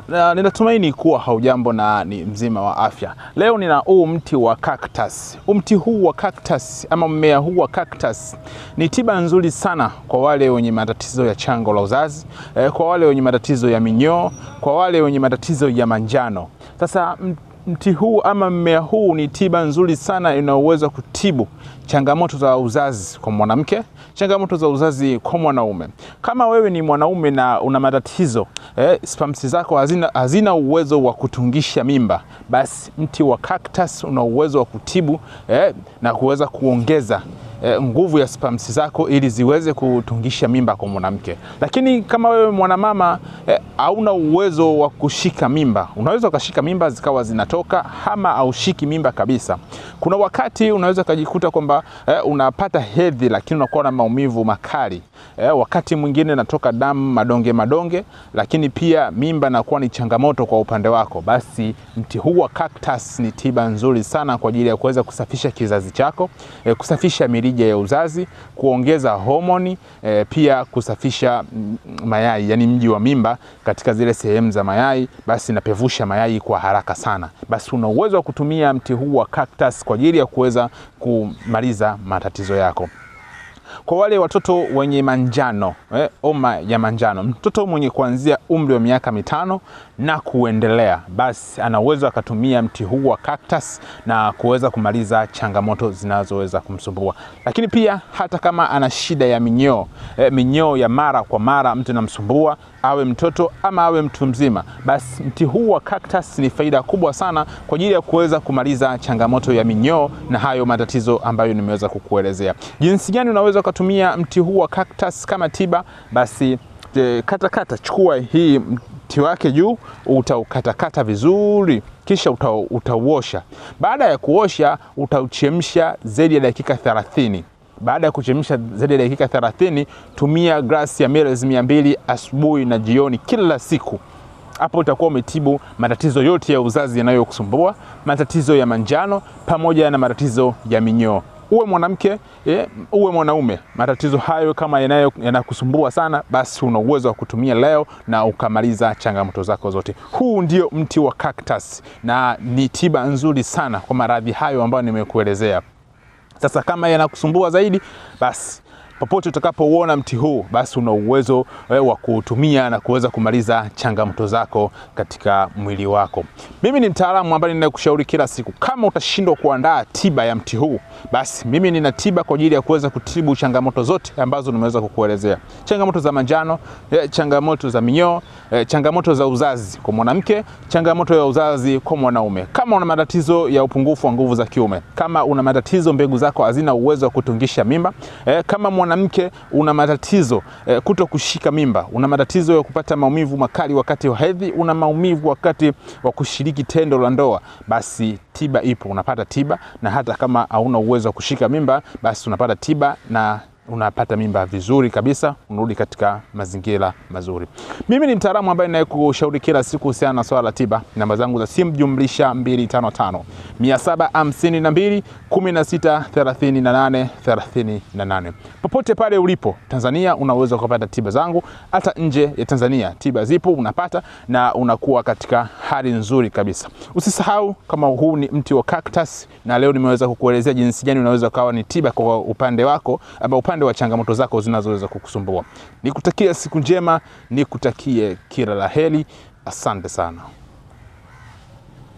Ninatumaini kuwa haujambo na ni mzima wa afya. Leo nina mti wa cactus. Mti huu wa cactus ama mmea huu wa cactus ni tiba nzuri sana kwa wale wenye matatizo ya chango la uzazi, kwa wale wenye matatizo ya minyoo, kwa wale wenye matatizo ya manjano. Sasa mti huu ama mmea huu ni tiba nzuri sana inayoweza kutibu changamoto za uzazi kwa mwanamke, changamoto za uzazi kwa mwanaume. Kama wewe ni mwanaume na una matatizo, sperms zako hazina uwezo wa kutungisha mimba, basi mti wa cactus una uwezo wa kutibu na kuweza kuongeza nguvu ya sperms zako ili ziweze kutungisha mimba kwa mwanamke. Lakini kama wewe mwanamama hauna uwezo wa kushika mimba, unaweza ukashika mimba zikawa zinatoka ama haushiki mimba kabisa. Kuna wakati unaweza kujikuta kwamba unapata hedhi lakini unakuwa na maumivu makali. Wakati mwingine natoka damu madonge, lakini pia mimba inakuwa ni changamoto kwa upande wako. Basi mti huu wa cactus ni tiba nzuri sana kwa ajili ya kuweza kusafisha kizazi chako, kusafisha mirija ya uzazi, kuongeza homoni, pia kusafisha mayai, yani mji wa mimba katika zile sehemu za mayai, basi napevusha mayai kwa haraka sana. Basi una uwezo wa kutumia mti huu wa cactus kwa ajili ya kuweza kumaliza matatizo yako. Kwa wale watoto wenye manjano, homa ya manjano, mtoto mwenye kuanzia umri wa miaka 5 na kuendelea, basi ana uwezo akatumia mti huu wa cactus na kuweza kumaliza changamoto zinazoweza kumsumbua. Lakini pia hata kama ana shida ya minyoo ya mara kwa mara mtu anamsumbua, awe mtoto ama awe mtu mzima, basi mti huu wa cactus ni faida kubwa sana kwa ajili ya kuweza kumaliza changamoto ya minyoo na hayo matatizo ambayo nimeweza kukuelezea. Jinsi gani unaweza kutumia mti huu wa cactus kama tiba? Basi chukua hii mti wake juu, utaukatakata vizuri, kisha utauosha. Baada ya kuosha, utauchemsha zaidi ya dakika 30. Baada ya kuchemsha zaidi ya dakika 30, tumia glasi ya mililita 200 asubuhi na jioni kila siku. Hapo utakuwa umetibu matatizo yote ya uzazi yanayokusumbua, matatizo ya manjano pamoja na matatizo ya minyoo. Uwe mwanamke, uwe mwanaume, matatizo hayo kama yanakusumbua sana, basi una uwezo wa kutumia leo na ukamaliza changamoto zako zote. Huu ndio mti wa cactus na ni tiba nzuri sana kwa maradhi hayo ambayo nimekuelezea. Sasa kama yanakusumbua zaidi, basi popote utakapouona mti huu, basi una uwezo wa kutumia na kuweza kumaliza changamoto zako katika mwili wako. Mimi ni mtaalamu ambaye ninakushauri kila siku, kama utashindwa kuandaa tiba ya mti huu, basi mimi nina tiba kwa ajili ya kuweza kutibu changamoto zote ambazo nimeweza kukuelezea. Changamoto za manjano, changamoto za minyoo, changamoto za uzazi kwa mwanamke, changamoto ya uzazi kwa mwanaume. Kama una matatizo ya upungufu wa nguvu za kiume, kama una matatizo mbegu zako hazina uwezo wa kutungisha mimba, kama mwanamke una matatizo kuto kushika mimba, una matatizo ya kupata maumivu makali wakati wa hedhi, una maumivu wakati wa kushiriki tendo la ndoa, basi tiba ipo, unapata tiba. Na hata kama hauna uwezo wa kushika mimba, basi unapata tiba na unapata mimba vizuri kabisa, unarudi katika mazingira mazuri. Mimi ni mtaalamu ambaye ninayekushauri kila siku kuhusiana na swala la tiba. Namba zangu za simu +255 752 16 38 38. Popote pale ulipo Tanzania unaweza kupata tiba zangu, hata nje ya Tanzania tiba zipo, unapata na unakuwa katika hali nzuri kabisa. Usisahau kama huu ni mti wa cactus, na leo nimeweza kukuelezea jinsi gani unaweza kuwa ni tiba kwa upande wako ama upande wa changamoto zako zinazoweza kukusumbua. Nikutakia siku njema, nikutakie kila la heri. Asante sana.